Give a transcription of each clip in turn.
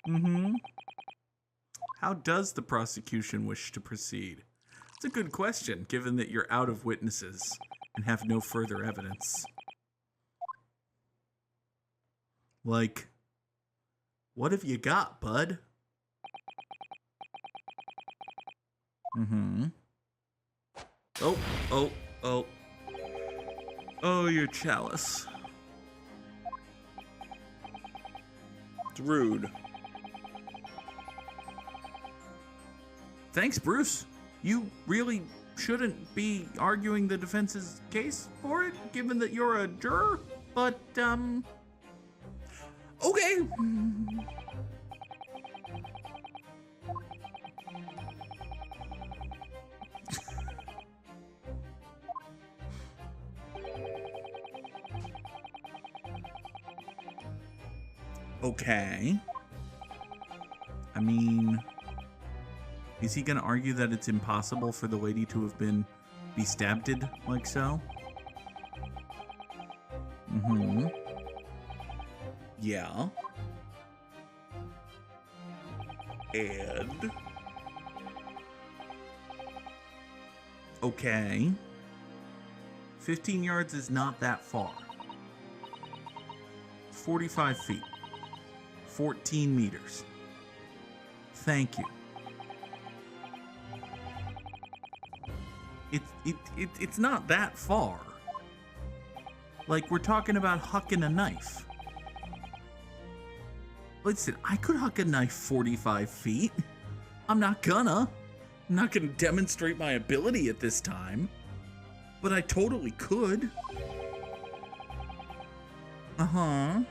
Mm-hmm. How does the prosecution wish to proceed? It's a good question, given that you're out of witnesses and have no further evidence. Like, what have you got, bud? Mm-hmm. Oh. Oh, your chalice. It's rude. Thanks, Bruce. You really shouldn't be arguing the defense's case for it, given that you're a juror, but, okay. Okay. I mean, is he gonna argue that it's impossible for the lady to have be stabbed like so? Mm-hmm. Yeah. And? Okay. 15 yards is not that far. 45 feet. 14 meters. Thank you. It's not that far. Like, we're talking about hucking a knife. Listen, I could huck a knife 45 feet. I'm not gonna demonstrate my ability at this time. But I totally could. Uh-huh.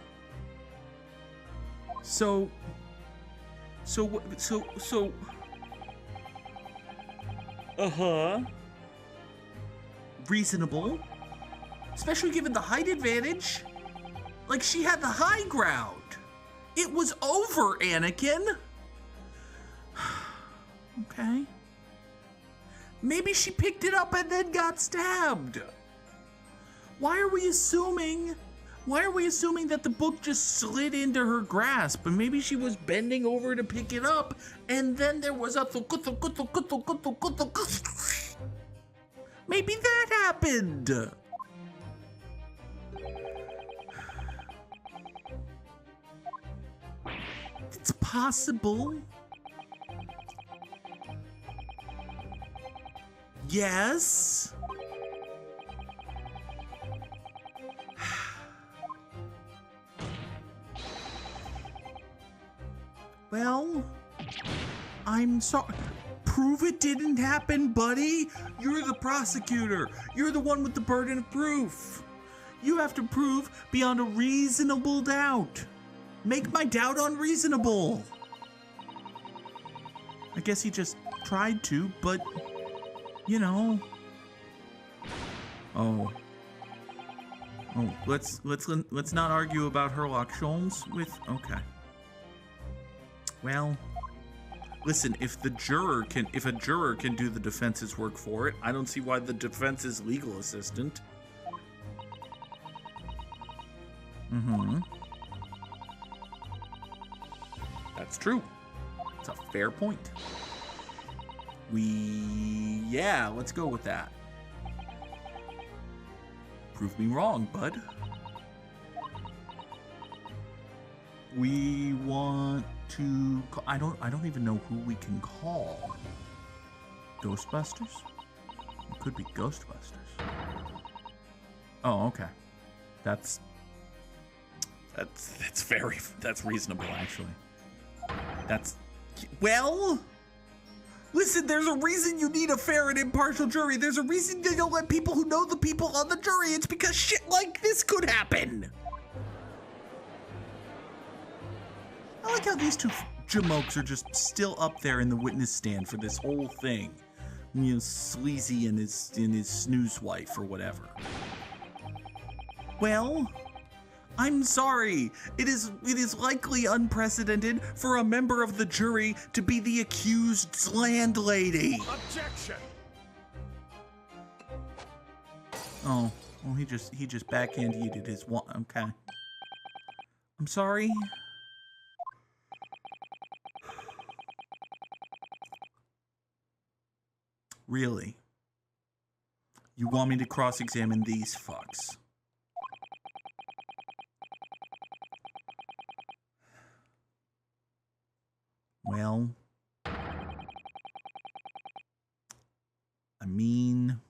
So, uh-huh. Reasonable. Especially given the height advantage. Like, she had the high ground. It was over, Anakin. Okay. Maybe she picked it up and then got stabbed. Why are we assuming that the book just slid into her grasp and maybe she was bending over to pick it up and then there was a maybe that happened. It's possible. Yes. Well, I'm sorry. Prove it didn't happen, buddy. You're the prosecutor. You're the one with the burden of proof. You have to prove beyond a reasonable doubt. Make my doubt unreasonable. I guess he just tried to, but, you know. Oh, let's not argue about Herlock Sholmes with, okay. Well, listen, if a juror can do the defense's work for it, I don't see why the defense's legal assistant. Mm-hmm. That's true. It's a fair point. Yeah, let's go with that. Prove me wrong, bud. We want to call, I don't even know who we can call. Ghostbusters? It could be Ghostbusters. Oh, okay. That's reasonable, actually. Well, listen, there's a reason you need a fair and impartial jury. There's a reason they don't let people who know the people on the jury. It's because shit like this could happen. I like how these two jamokes are just still up there in the witness stand for this whole thing. You know, Sleazy and his snooze wife or whatever. Well, I'm sorry. It is likely unprecedented for a member of the jury to be the accused's landlady. Objection. Oh, well, he just backhand-yeeted his one. Okay. I'm sorry. Really? You want me to cross-examine these fucks? Well, I mean,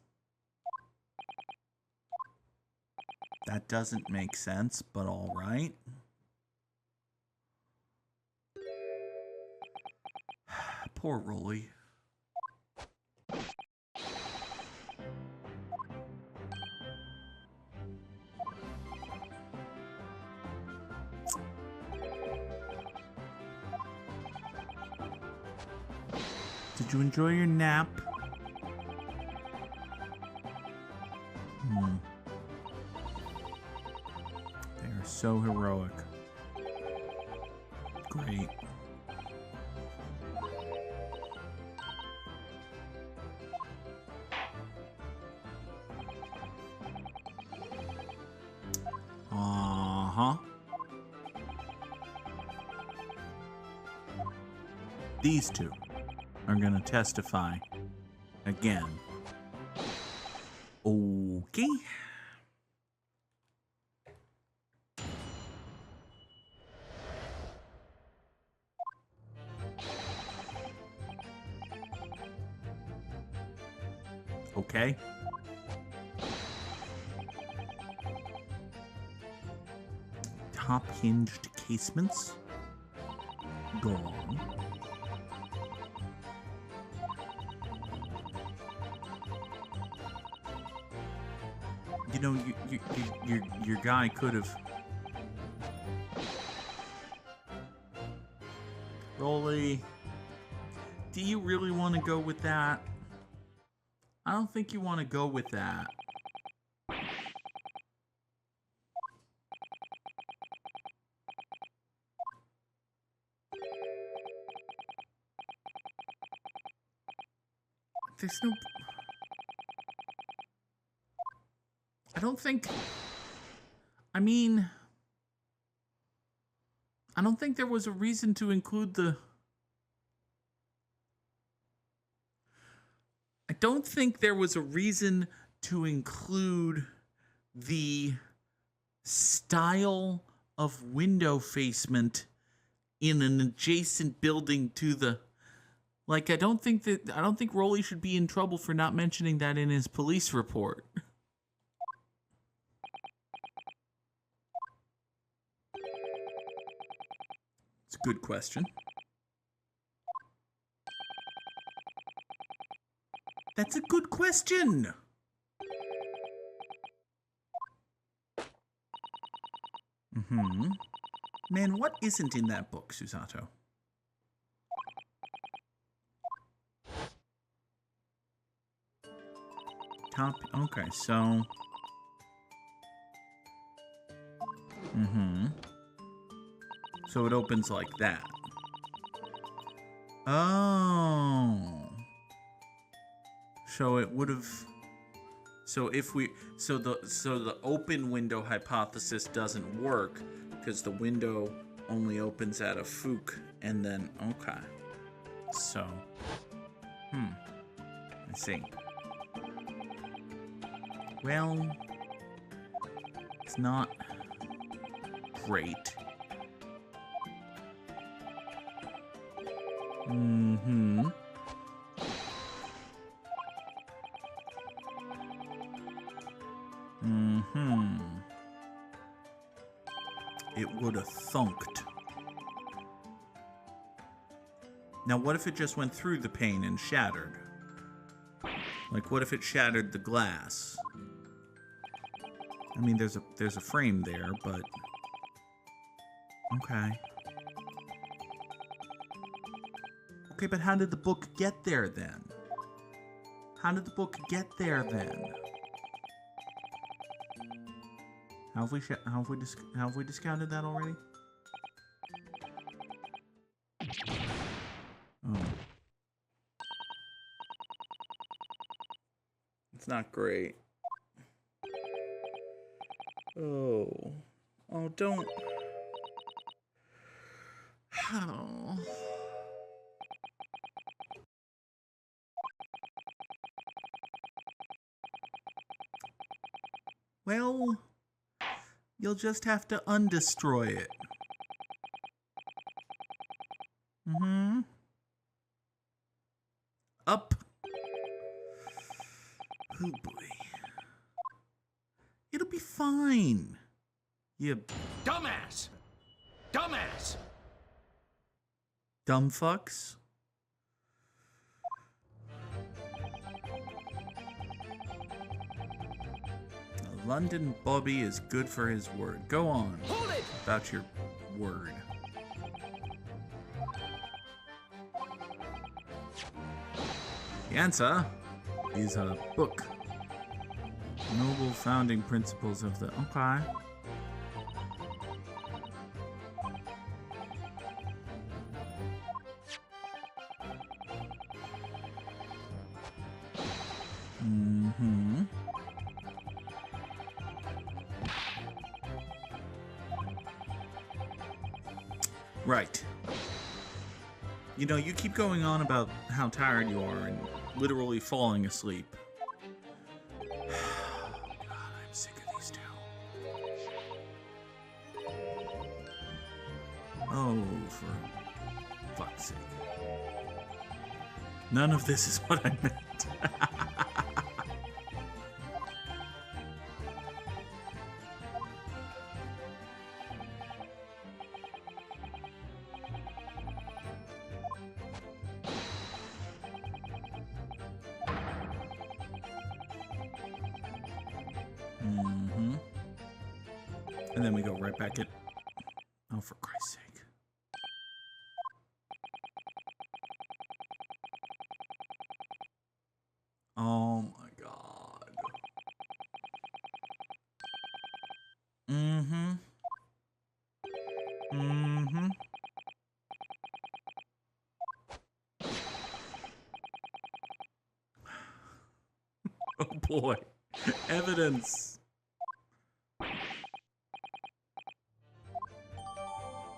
that doesn't make sense, but all right. Poor Roly. Did you enjoy your nap? They are so heroic. Great. Uh-huh. These two are going to testify again. Okay. Okay. Top hinged casements. Go on. You know, your guy could have. Roly, do you really want to go with that? I don't think you want to go with that. There's no... I don't think... I mean... I don't think there was a reason to include the... I don't think there was a reason to include the style of window facement in an adjacent building to the... Like, I don't think Roly should be in trouble for not mentioning that in his police report. It's a good question. That's a good question. Man, what isn't in that book, Susato? Top, okay, so... So it opens like that. Oh. So it would have... So if we... So the open window hypothesis doesn't work because the window only opens at a Fook and then... Okay. So... I see. Well... It's not... great. It would have thunked. Now, what if it just went through the pane and shattered? Like, what if it shattered the glass? I mean, there's a frame there, but... Okay. Okay, but how did the book get there, then? How did the book get there, then? How have we discounted that already? Oh. It's not great. Oh. Oh, don't. Oh. Well, you'll just have to undestroy it. Up. Oh boy. It'll be fine. You Dumbass! Dumbass! dumb fucks. A London Bobby is good for his word. Go on. Hold it! About your word. The answer is a book. Noble Founding Principles of the... Okay. Right. You know, you keep going on about how tired you are and literally falling asleep. God, I'm sick of these two. Oh, for fuck's sake. None of this is what I meant. And then we go right back at... Oh, for Christ's sake. Oh my God. Oh boy. Evidence.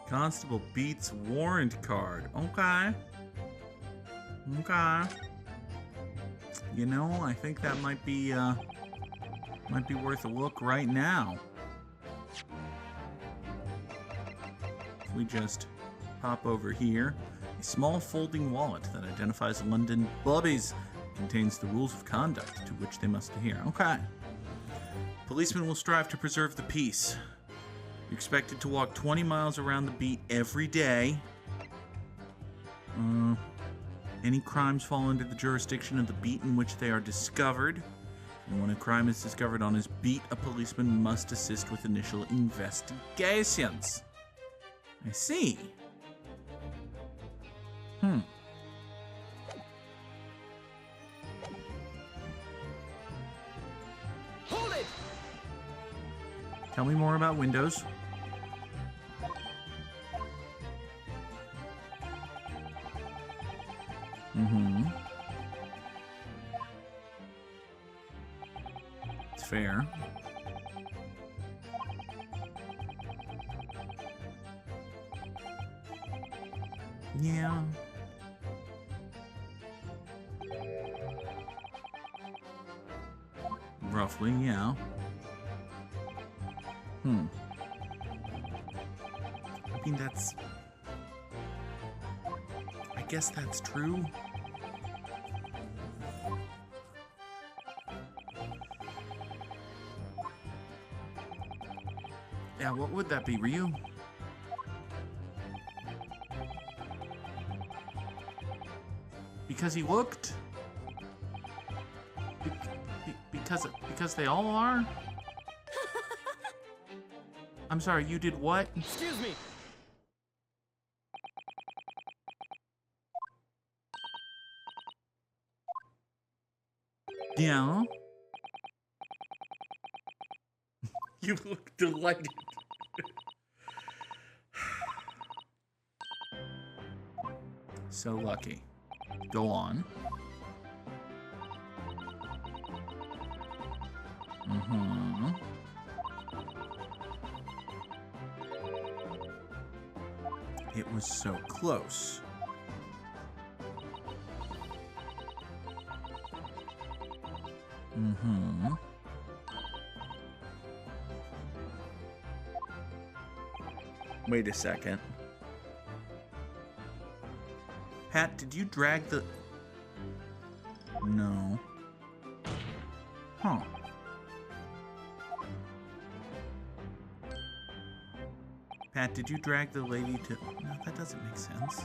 Constable beats warrant card. Okay. Okay. You know, I think that might be worth a look right now. If we just pop over here, a small folding wallet that identifies London Bobbies contains the rules of conduct to which they must adhere. Okay. Policemen will strive to preserve the peace. You're expected to walk 20 miles around the beat every day. Any crimes fall under the jurisdiction of the beat in which they are discovered. And when a crime is discovered on his beat, a policeman must assist with initial investigations. I see. Hold it! Tell me more about Windows. It's fair. Yeah. Roughly, yeah. I mean, that's... I guess that's true. Yeah, what would that be, Ryu? Because he looked? Because they all are? I'm sorry, you did what? Excuse me! Yeah? You look delighted. So lucky. Go on. It was so close. Wait a second. Pat, did you drag the... No. Huh. Pat, did you drag the lady to... No, that doesn't make sense.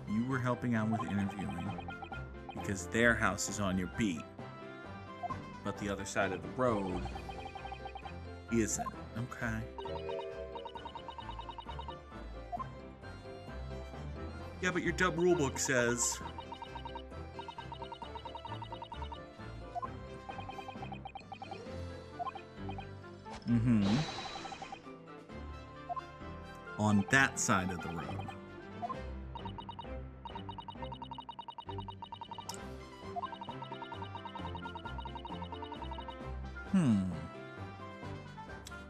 You were helping out with interviewing because their house is on your beat, but the other side of the road isn't. Okay. Yeah, but your dub rulebook says... on that side of the road.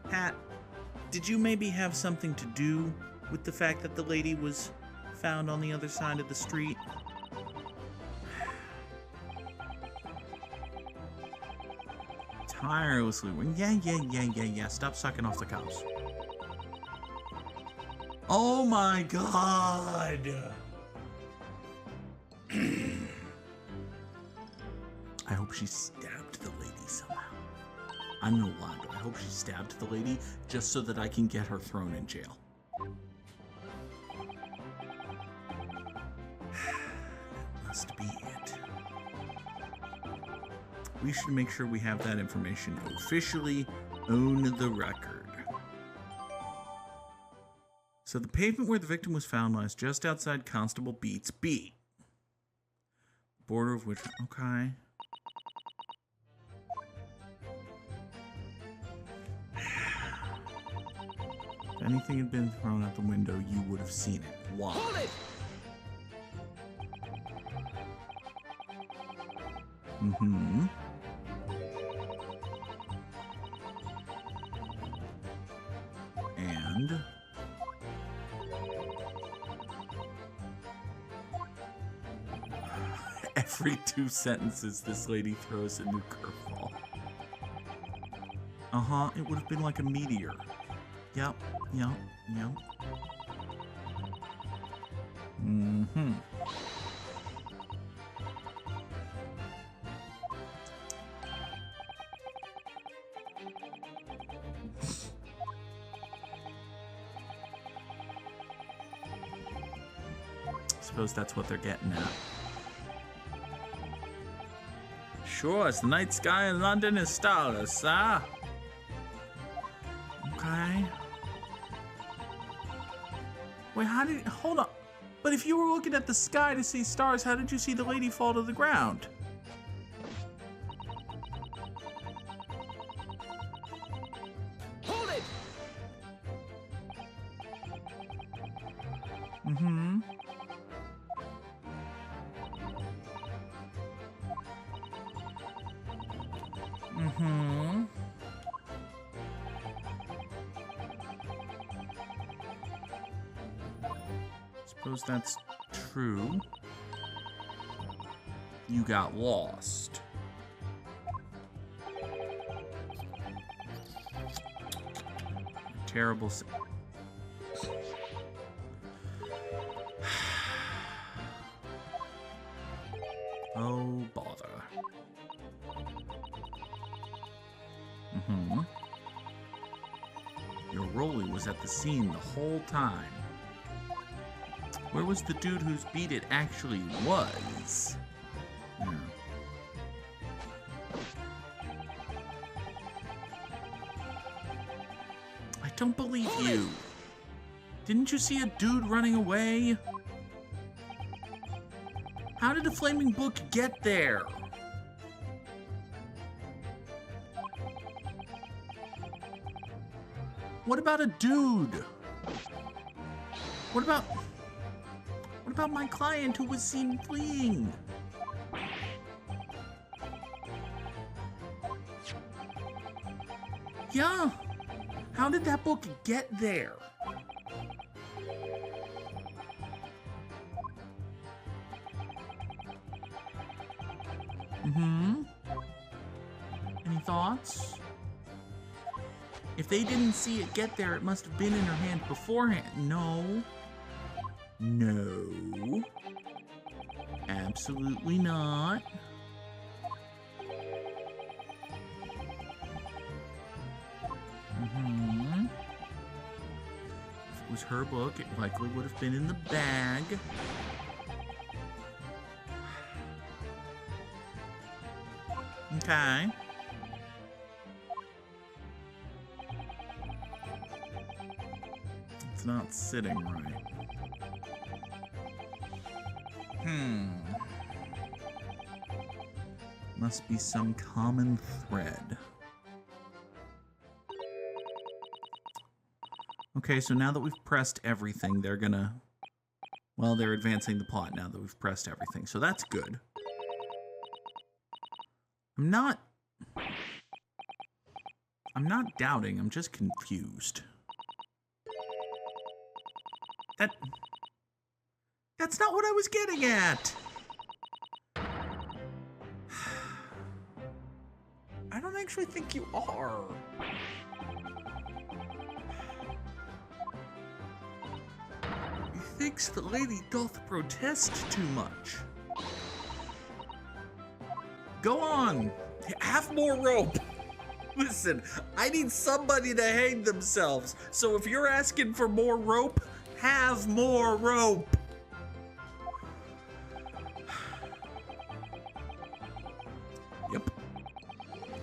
Pat, did you maybe have something to do with the fact that the lady was found on the other side of the street? Tirelessly. Yeah. Stop sucking off the cops. Oh my god! I hope she stabbed the lady somehow. I'm no lie, but I hope she stabbed the lady just so that I can get her thrown in jail. That must be it. We should make sure we have that information officially on the record. So the pavement where the victim was found lies just outside Constable Beat's beat. Border of which... Okay. If anything had been thrown out the window, you would have seen it. Why? Hold it! And... every 2 sentences, this lady throws a new curveball. It would have been like a meteor. Yep. Suppose that's what they're getting at. Sure, it's the night sky in London is starless, huh? Okay. Wait, how did... Hold up. But if you were looking at the sky to see stars, how did you see the lady fall to the ground? Hold it! Suppose that's true. You got lost. Terrible. Oh, bother. Your Roly was at the scene the whole time. Where was the dude whose beat it actually was? I don't believe you. Didn't you see a dude running away? How did a flaming book get there? What about a dude? What about my client who was seen fleeing? Yeah. How did that book get there? Any thoughts? If they didn't see it get there, it must have been in her hand beforehand. No. No. Absolutely not. If it was her book, it likely would have been in the bag. Okay. It's not sitting right. Must be some common thread. Okay, so now that we've pressed everything, they're gonna... Well, they're advancing the plot now that we've pressed everything, so that's good. I'm not doubting, I'm just confused. That's not what I was getting at! I don't actually think you are. He thinks the lady doth protest too much. Go on! Have more rope! Listen, I need somebody to hang themselves, so if you're asking for more rope, have more rope! Yep.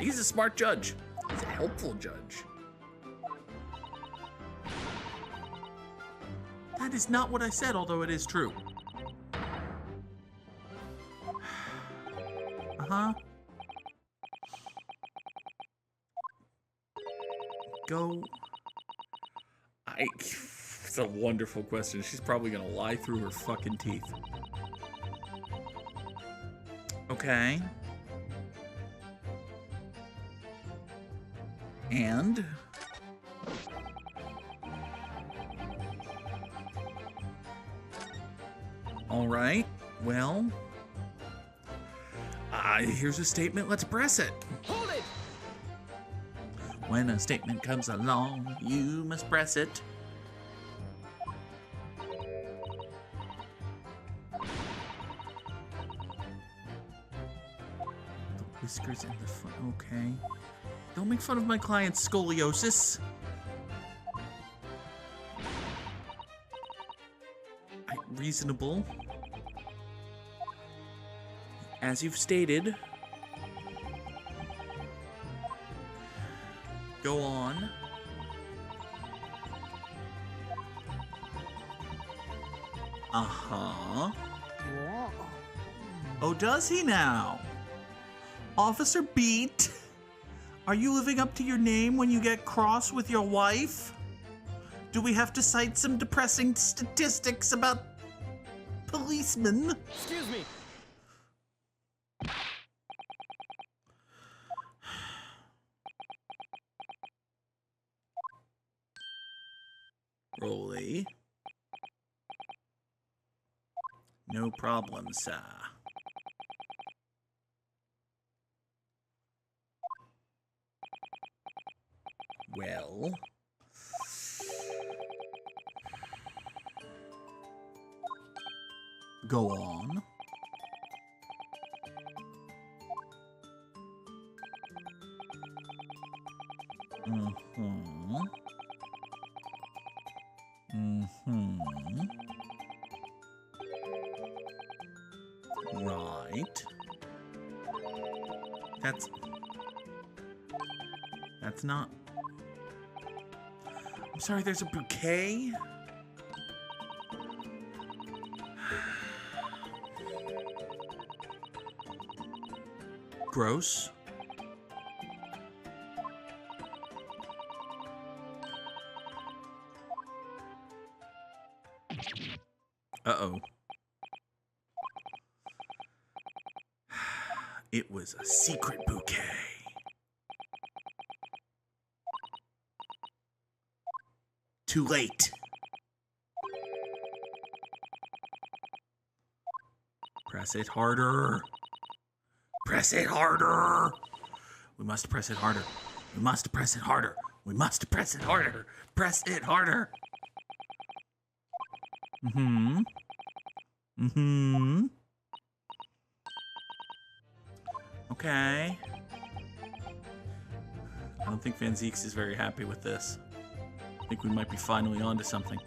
He's a smart judge. He's a helpful judge. That is not what I said, although it is true. Uh-huh. Go. It's a wonderful question. She's probably gonna lie through her fucking teeth. Okay. And all right, well, here's a statement. Let's press it. Hold it! When a statement comes along, you must press it. The whiskers and the foot. Okay. Don't make fun of my client's scoliosis. Reasonable. As you've stated. Go on. Uh-huh. Oh, does he now? Officer Beat? Are you living up to your name when you get cross with your wife? Do we have to cite some depressing statistics about policemen? Excuse me. Roly. No problem, sir. Well... Go on. Mm-hmm. Mm-hmm. Right. That's not... I'm sorry, there's a bouquet? Gross. Uh-oh. It was a secret bouquet. Too late. Press it harder. Press it harder. We must press it harder. We must press it harder. We must press it harder. Press it harder. Okay. I don't think Van Zeeks is very happy with this. I think we might be finally onto something.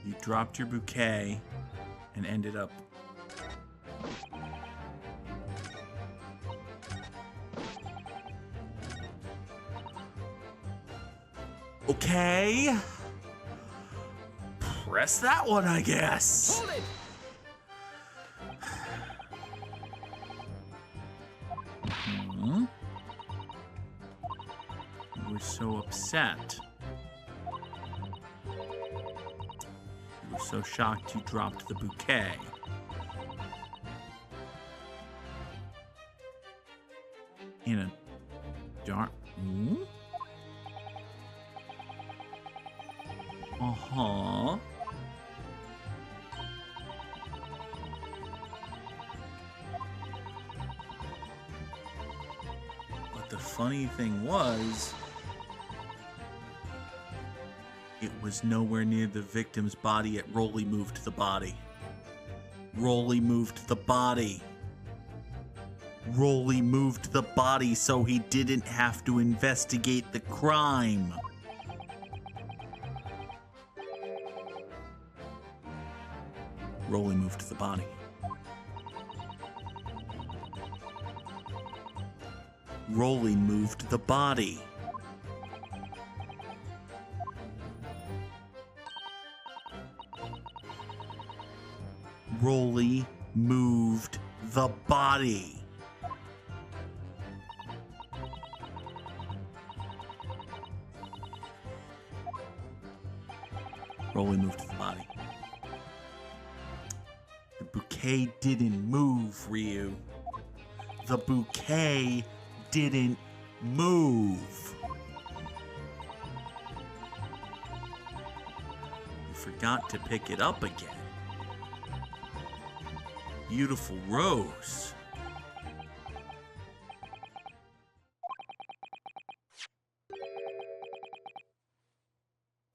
You dropped your bouquet and ended up... Okay. Press that one, I guess. Hold it! You were so upset. You were so shocked you dropped the bouquet. In a dark... Uh-huh. But the funny thing was, it was nowhere near the victim's body, yet Roly moved the body. Roly moved the body. Roly moved the body so he didn't have to investigate the crime. Roly moved the body. Roly moved the body. Roly moved the body. Roly moved the body. The bouquet didn't move, Ryu. The bouquet didn't move. You forgot to pick it up again. Beautiful rose.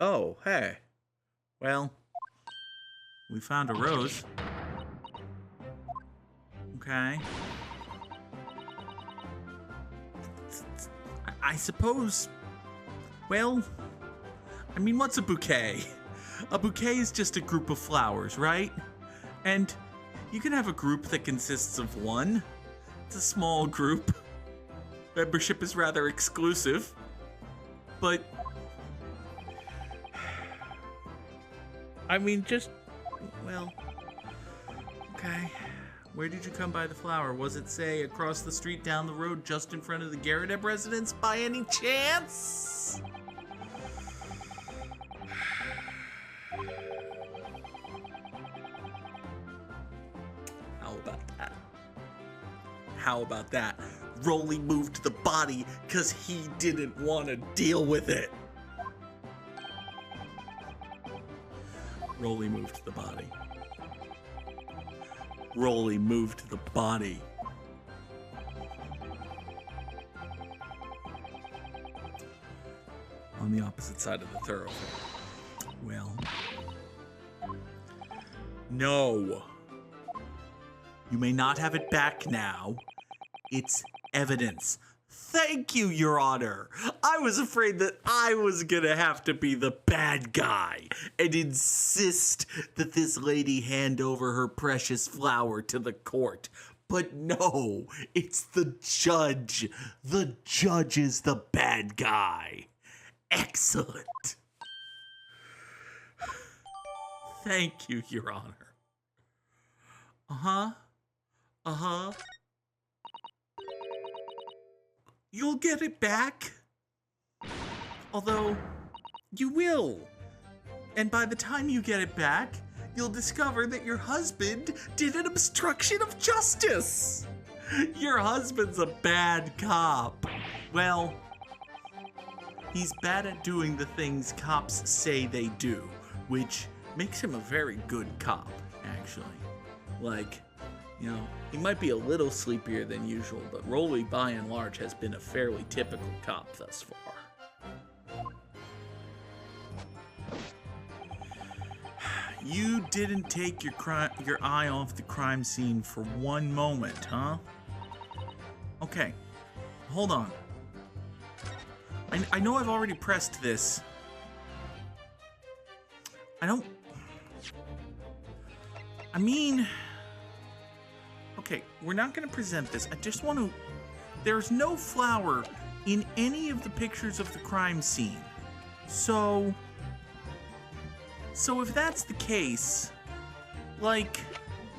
Oh, hey. Well, we found a rose. Okay. I suppose... Well, I mean, what's a bouquet? A bouquet is just a group of flowers, right? And you can have a group that consists of one. It's a small group. Membership is rather exclusive. But... I mean, just... Well... Okay. Where did you come by the flower? Was it, say, across the street down the road just in front of the Garrett residence by any chance? How about that? How about that? Roly moved the body because he didn't want to deal with it. Roly moved the body. Roly moved the body. On the opposite side of the thoroughfare. Well. No. You may not have it back now. It's evidence. Thank you, Your Honor. I was afraid that I was gonna have to be the bad guy and insist that this lady hand over her precious flower to the court. But no, it's the judge. The judge is the bad guy. Excellent. Thank you, Your Honor. Uh-huh. Uh-huh. You'll get it back. Although, you will. And by the time you get it back, you'll discover that your husband did an obstruction of justice. Your husband's a bad cop. Well, he's bad at doing the things cops say they do, which makes him a very good cop, actually. Like, you know, he might be a little sleepier than usual, but Roly, by and large, has been a fairly typical cop thus far. You didn't take your eye off the crime scene for one moment, huh? Okay, hold on. I know I've already pressed this. I mean... Okay, we're not going to present this. I just want to... There's no flower in any of the pictures of the crime scene. So if that's the case, like,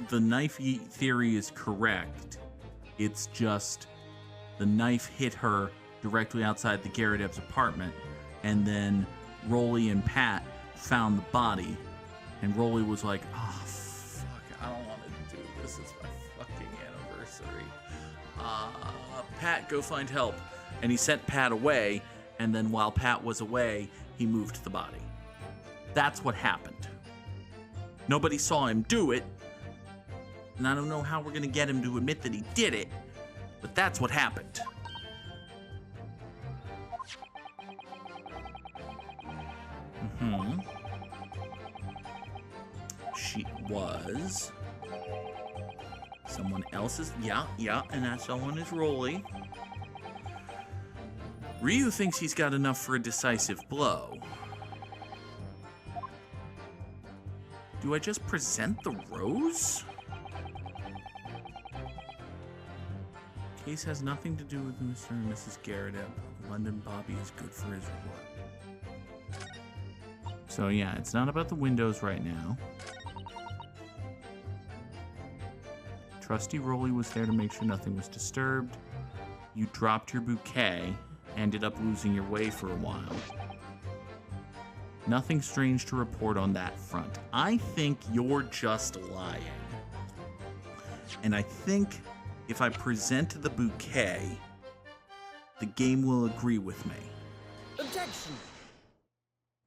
the knife theory is correct. It's just the knife hit her directly outside the Garrett apartment, and then Roly and Pat found the body, and Roly was like, oh, fuck, I don't want to do this. It's my fucking anniversary. Pat, go find help. And he sent Pat away, and then while Pat was away, he moved the body. That's what happened. Nobody saw him do it, and I don't know how we're gonna get him to admit that he did it, but that's what happened. She was someone else's, yeah, and that someone is Roly. Ryu thinks he's got enough for a decisive blow. Do I just present the rose? Case has nothing to do with Mr. and Mrs. Garrett. London Bobby is good for his work. So yeah, it's not about the windows right now. Trusty Roly was there to make sure nothing was disturbed. You dropped your bouquet, ended up losing your way for a while. Nothing strange to report on that front. I think you're just lying. And I think if I present the bouquet, the game will agree with me. Objection!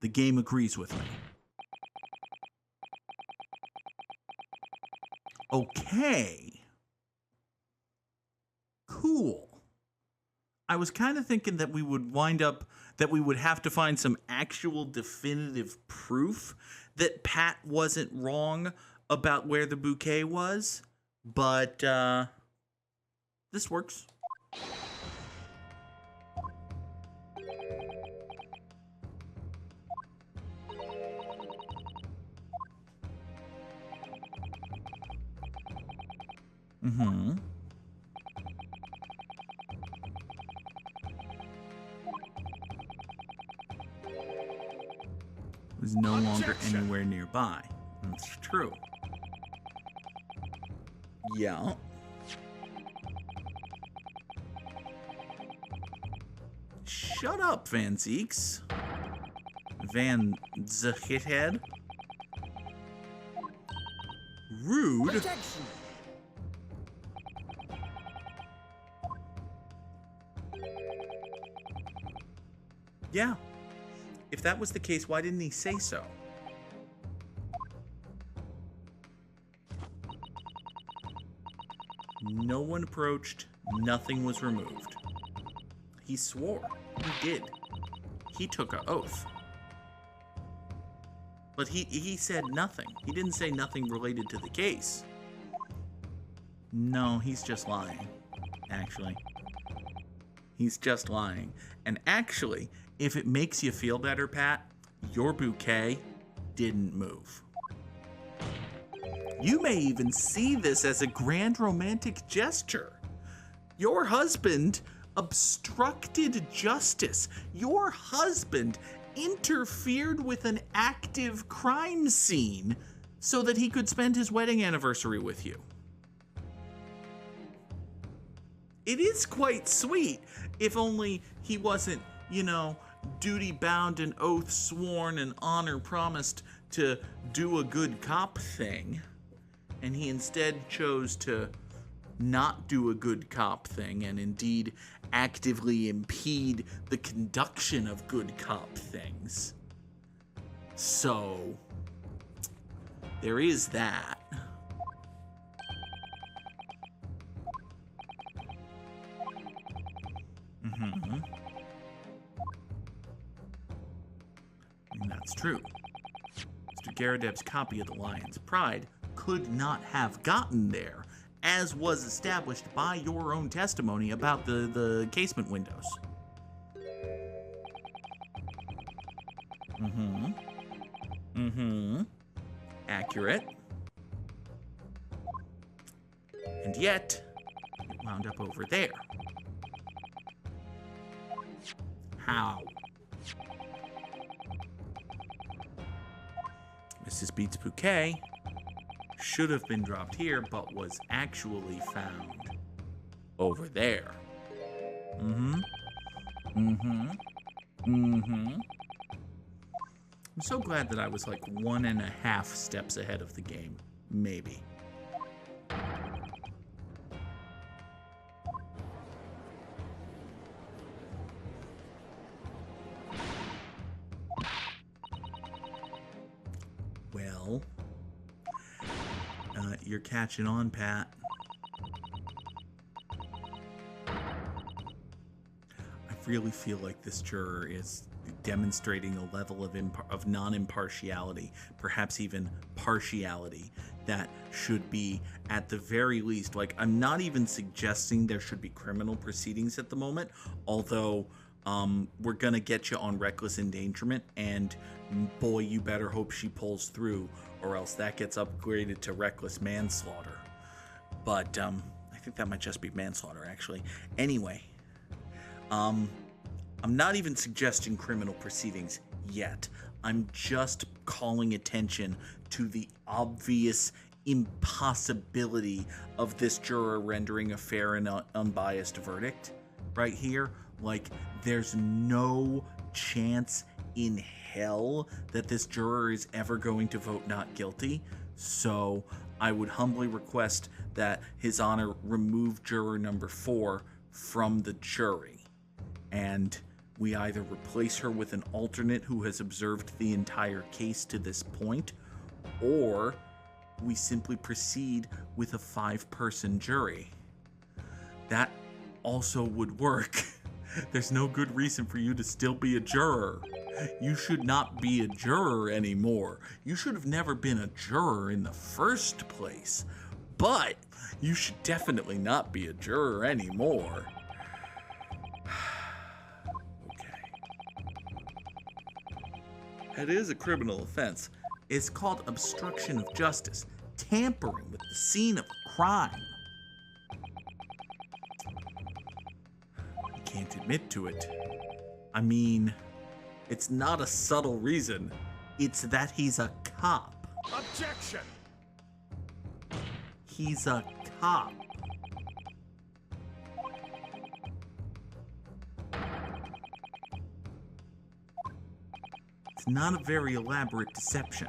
The game agrees with me. Okay. Cool. I was kind of thinking that we would have to find some actual definitive proof that Pat wasn't wrong about where the bouquet was, but this works. Was no longer anywhere nearby. That's true. Yeah. Shut up, Van Zeeks. Van Zehithead. Rude. Objection! Yeah. If that was the case, why didn't he say so? No one approached, nothing was removed. He swore. He did. He took an oath. But he said nothing. He didn't say nothing related to the case. No, he's just lying, actually. He's just lying. And actually, if it makes you feel better, Pat, your bouquet didn't move. You may even see this as a grand romantic gesture. Your husband obstructed justice. Your husband interfered with an active crime scene so that he could spend his wedding anniversary with you. It is quite sweet, if only he wasn't, duty bound and oath sworn and honor promised to do a good cop thing. And he instead chose to not do a good cop thing and indeed actively impede the conduction of good cop things. So, there is that. And that's true. Mr. Garadeb's copy of the Lion's Pride could not have gotten there, as was established by your own testimony about the casement windows. Accurate. And yet, it wound up over there. How? Mrs. Beats Bouquet should have been dropped here, but was actually found over there. I'm so glad that I was like 1.5 steps ahead of the game. Maybe. Well, you're catching on, Pat. I really feel like this juror is demonstrating a level of non-impartiality, perhaps even partiality, that should be, at the very least, like, I'm not even suggesting there should be criminal proceedings at the moment, although we're gonna get you on reckless endangerment, and boy, you better hope she pulls through, or else that gets upgraded to reckless manslaughter. But I think that might just be manslaughter, actually. Anyway, I'm not even suggesting criminal proceedings yet. I'm just calling attention to the obvious impossibility of this juror rendering a fair and unbiased verdict right here. Like, there's no chance in hell that this juror is ever going to vote not guilty. So I would humbly request that His Honor remove juror number 4 from the jury, and we either replace her with an alternate who has observed the entire case to this point, or we simply proceed with a 5-person jury. That also would work. There's no good reason for you to still be a juror. You should not be a juror anymore. You should have never been a juror in the first place. But you should definitely not be a juror anymore. It is a criminal offense. It's called obstruction of justice, tampering with the scene of a crime. You can't admit to it. I mean, it's not a subtle reason. It's that he's a cop. Objection! He's a cop. It's not a very elaborate deception.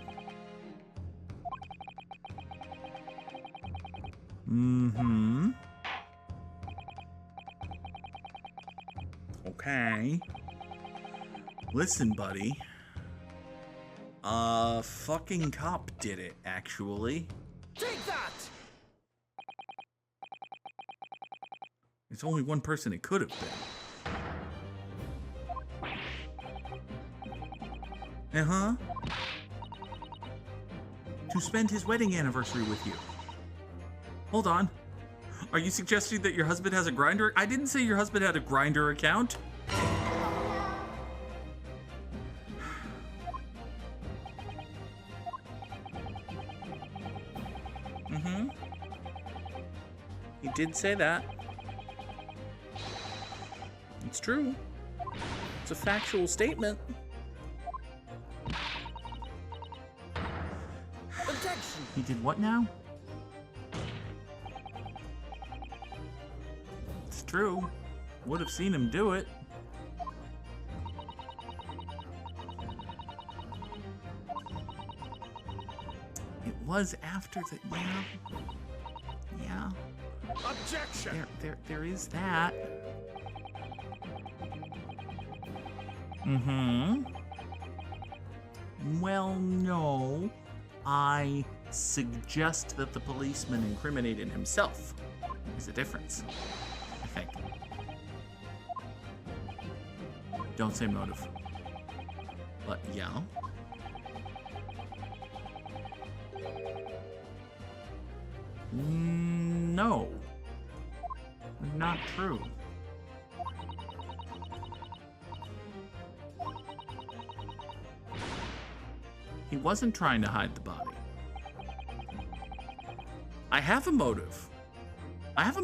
Okay. Listen, buddy. A fucking cop did it, actually. Take that! There's only one person it could have been. To spend his wedding anniversary with you. Hold on. Are you suggesting that your husband has a Grindr? I didn't say your husband had a Grindr account. He did say that. It's true. It's a factual statement. Objection! He did what now? It's true. Would have seen him do it. It was after the... Yeah. Objection! There is that. Well, no. I suggest that the policeman incriminated himself. There's a difference, I think. Don't say motive. But yeah. No. Not true. He wasn't trying to hide the body. I have a motive. It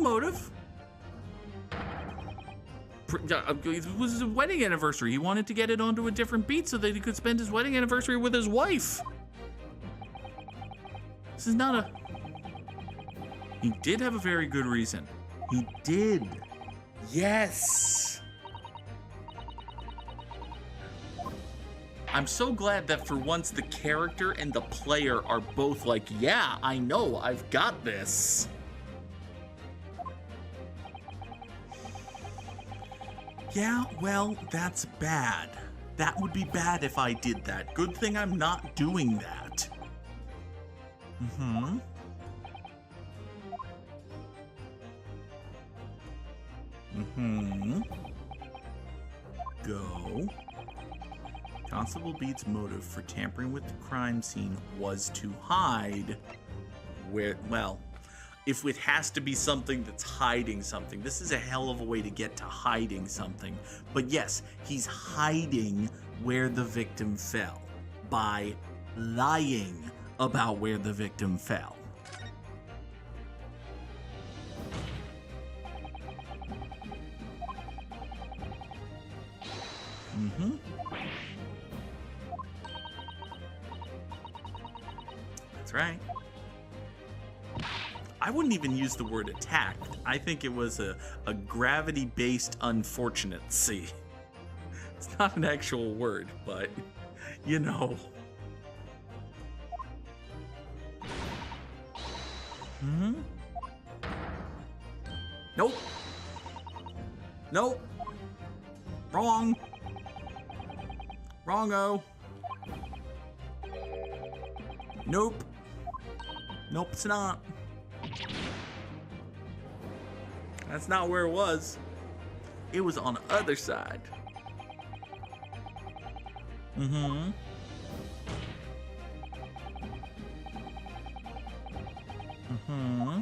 was his wedding anniversary. He wanted to get it onto a different beat so that he could spend his wedding anniversary with his wife. This is not a... He did have a very good reason. He did. Yes. I'm so glad that for once the character and the player are both like, yeah, I know, I've got this. Yeah, well, that's bad. That would be bad if I did that. Good thing I'm not doing that. Mm-hmm. Mm-hmm. Go. Constable Beat's motive for tampering with the crime scene was to hide where, well, if it has to be something that's hiding something, this is a hell of a way to get to hiding something. But yes, he's hiding where the victim fell by lying about where the victim fell. Mm-hmm. That's right. I wouldn't even use the word attack. I think it was a gravity-based unfortunacy. It's not an actual word, but, you know. Mm-hmm. Nope. Nope. Wrong. Wrong-o. Nope. Nope, it's not. That's not where it was. It was on the other side. Mm-hmm. Mm-hmm.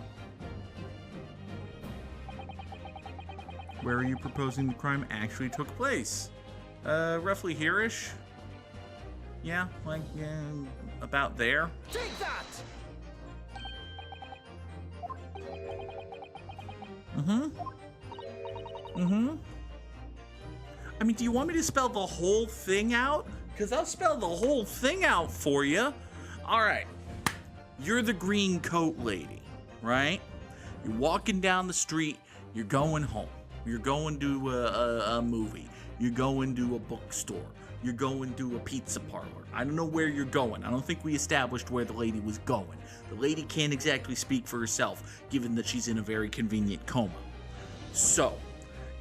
Where are you proposing the crime actually took place? Roughly here-ish. Yeah, like, about there. Take that! Mm-hmm. Mm-hmm. I mean, do you want me to spell the whole thing out? Because I'll spell the whole thing out for you. All right. You're the green coat lady, right? You're walking down the street. You're going home. You're going to a movie. You're going to a bookstore. You're going to a pizza parlor. I don't know where you're going. I don't think we established where the lady was going. The lady can't exactly speak for herself, given that she's in a very convenient coma. So,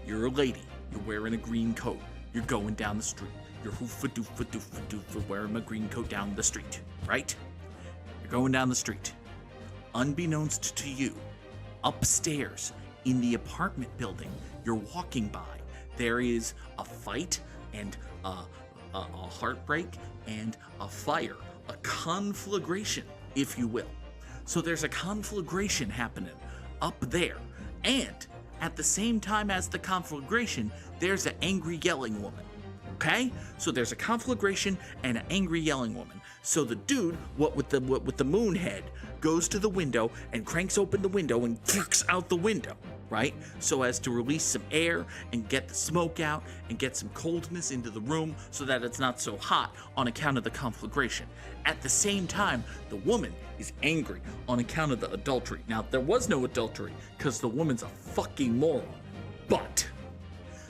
you're a lady. You're wearing a green coat. You're going down the street. You're hoofa-doofa-doofa-doofa wearing a green coat down the street, right? You're going down the street. Unbeknownst to you, upstairs in the apartment building you're walking by, there is a fight and a heartbreak and a fire, a conflagration, if you will. So there's a conflagration happening up there, and at the same time as the conflagration, there's an angry yelling woman. Okay? So there's a conflagration and an angry yelling woman. So the dude, what with the moon head, goes to the window and cranks open the window and kicks out the window, right? So as to release some air and get the smoke out and get some coldness into the room so that it's not so hot on account of the conflagration. At the same time, the woman is angry on account of the adultery. Now, there was no adultery because the woman's a fucking moron. But,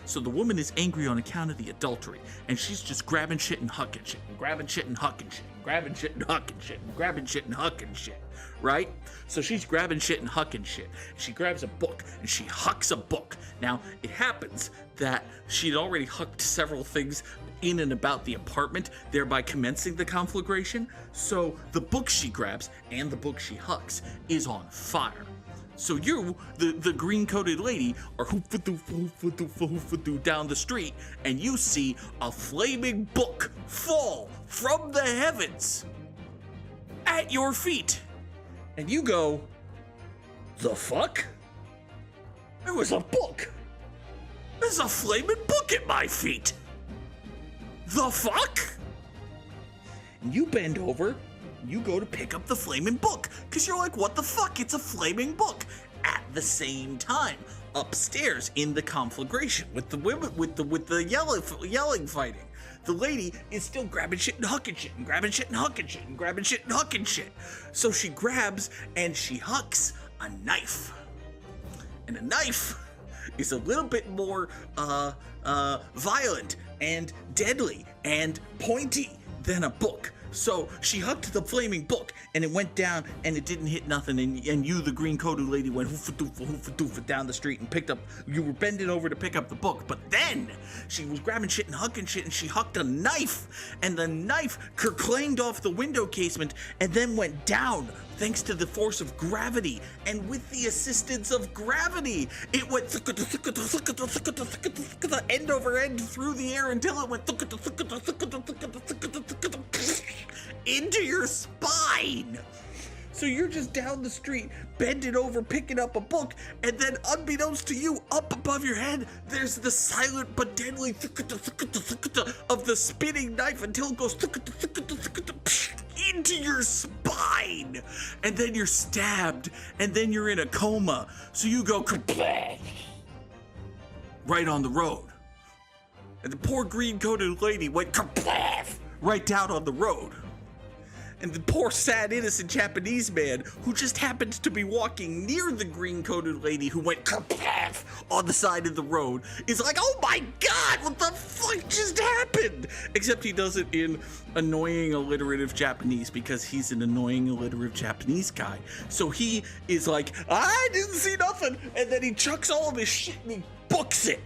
so the woman is angry on account of the adultery, and she's just grabbing shit and hucking shit, and grabbing shit and hucking shit, and grabbing shit and hucking shit, and grabbing shit and hucking shit, right? So she's grabbing shit and hucking shit. She grabs a book, and she hucks a book. Now, it happens that she'd already hucked several things in and about the apartment, thereby commencing the conflagration. So the book she grabs and the book she hucks is on fire. So you, the green-coated lady, are hoofa-doo down the street, and you see a flaming book fall from the heavens at your feet. And you go, The fuck? There was a book. There's a flaming book at my feet. The fuck? And you bend over, you go to pick up the flaming book, because you're like, what the fuck? It's a flaming book. At the same time, upstairs in the conflagration with the women, with the yelling fighting, the lady is still grabbing shit and hucking shit and grabbing shit and hucking shit and grabbing shit and hucking shit. So she grabs and she hucks a knife. And a knife is a little bit more violent and deadly and pointy than a book. So she hucked the flaming book and it went down and it didn't hit nothing, and you, the green coated lady, went hoofa-doofa down the street and picked up, you were bending over to pick up the book, but then she was grabbing shit and hucking shit and she hucked a knife, and the knife kerclanged off the window casement and then went down thanks to the force of gravity, and with the assistance of gravity, it went end over end through the air until it went into your spine. So you're just down the street, bending over, picking up a book, and then unbeknownst to you, up above your head, there's the silent but deadly of the spinning knife until it goes into your spine. And then you're stabbed, and then you're in a coma. So you go right on the road. And the poor green-coated lady went right down on the road. And the poor, sad, innocent Japanese man who just happened to be walking near the green-coated lady who went on the side of the road is like, oh my god, what the fuck just happened? Except he does it in annoying, alliterative Japanese because he's an annoying, alliterative Japanese guy. So he is like, I didn't see nothing. And then he chucks all of his shit and he books it.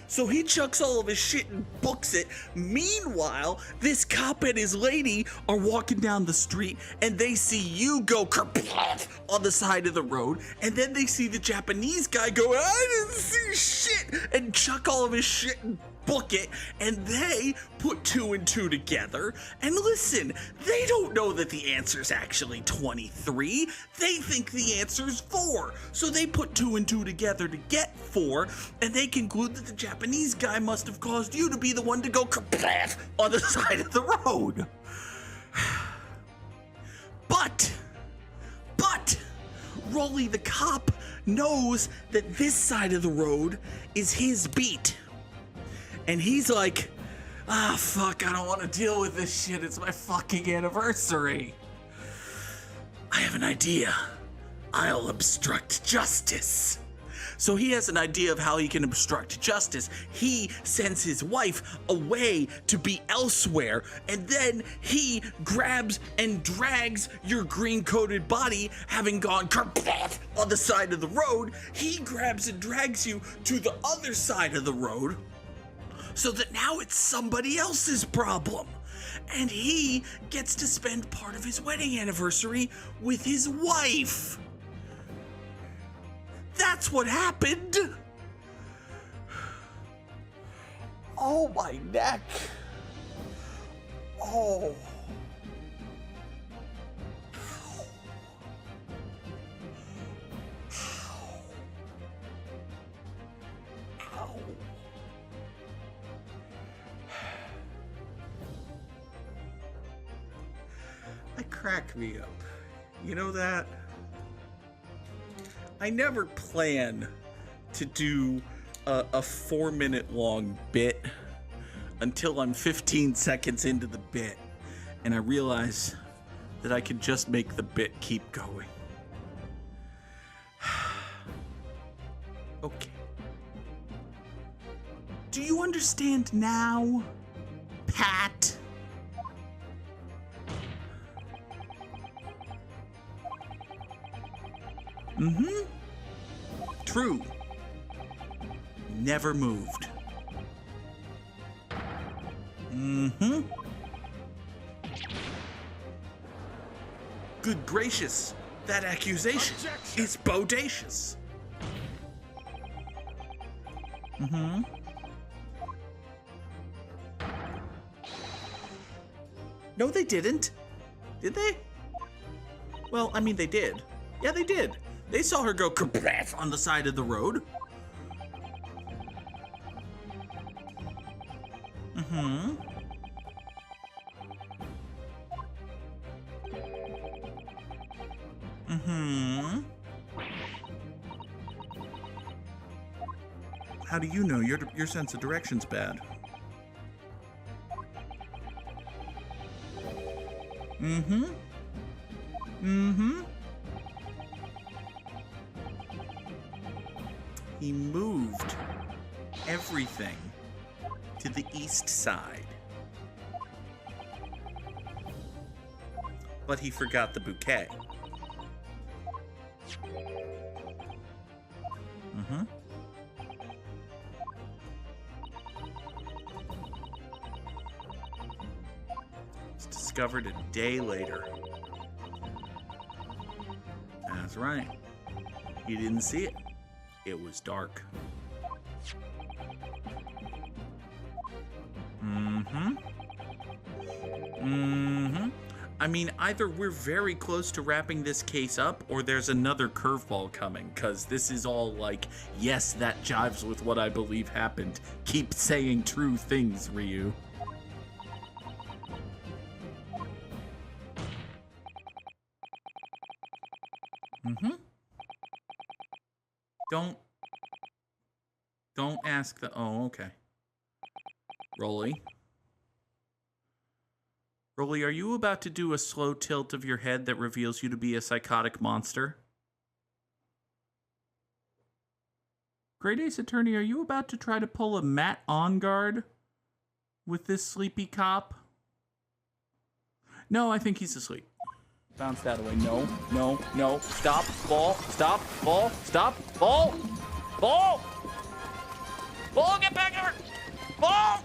So he chucks all of his shit and books it. Meanwhile, this cop and his lady are walking down the street and they see you go on the side of the road, and then they see the Japanese guy go, I didn't see shit, and chuck all of his shit and book it, and they put 2 and 2 together. And listen, they don't know that the answer's actually 23. They think the answer's 4. So they put 2 and 2 together to get 4, and they conclude that the Japanese guy must have caused you to be the one to go on the side of the road. But Roly the cop knows that this side of the road is his beat. And he's like, fuck, I don't want to deal with this shit. It's my fucking anniversary. I have an idea. I'll obstruct justice. So he has an idea of how he can obstruct justice. He sends his wife away to be elsewhere, and then he grabs and drags your green-coated body, having gone on the side of the road. He grabs and drags you to the other side of the road, so that now it's somebody else's problem. And he gets to spend part of his wedding anniversary with his wife. That's what happened. Oh, my neck. Oh. Ow. That cracked me up. You know that? I never plan to do a 4-minute long bit until I'm 15 seconds into the bit, and I realize that I can just make the bit keep going. Okay. Do you understand now, Pat? Mm-hmm. True. Never moved. Mm-hmm. Good gracious, that accusation is bodacious. Mm-hmm. No, they didn't. Did they? Well, I mean, they did. Yeah, they did. They saw her go kerplaff on the side of the road. Mm-hmm. Mm-hmm. How do you know? Your sense of direction's bad. Mm-hmm. Mm-hmm. He moved everything to the east side. But he forgot the bouquet. Mm-hmm. It's discovered a day later. That's right. He didn't see it. It was dark. Mm-hmm. Mm-hmm. I mean, either we're very close to wrapping this case up, or there's another curveball coming, because this is all like, yes, that jives with what I believe happened. Keep saying true things, Ryu. Mm-hmm. Don't ask the... Oh, okay. Roly. Roly, are you about to do a slow tilt of your head that reveals you to be a psychotic monster? Great Ace Attorney, are you about to try to pull a Matt on guard with this sleepy cop? No, I think he's asleep. Bounce that away. No, no, no. Stop. Ball. Stop. Ball. Stop. Ball. Ball. Ball, get back here. Ball.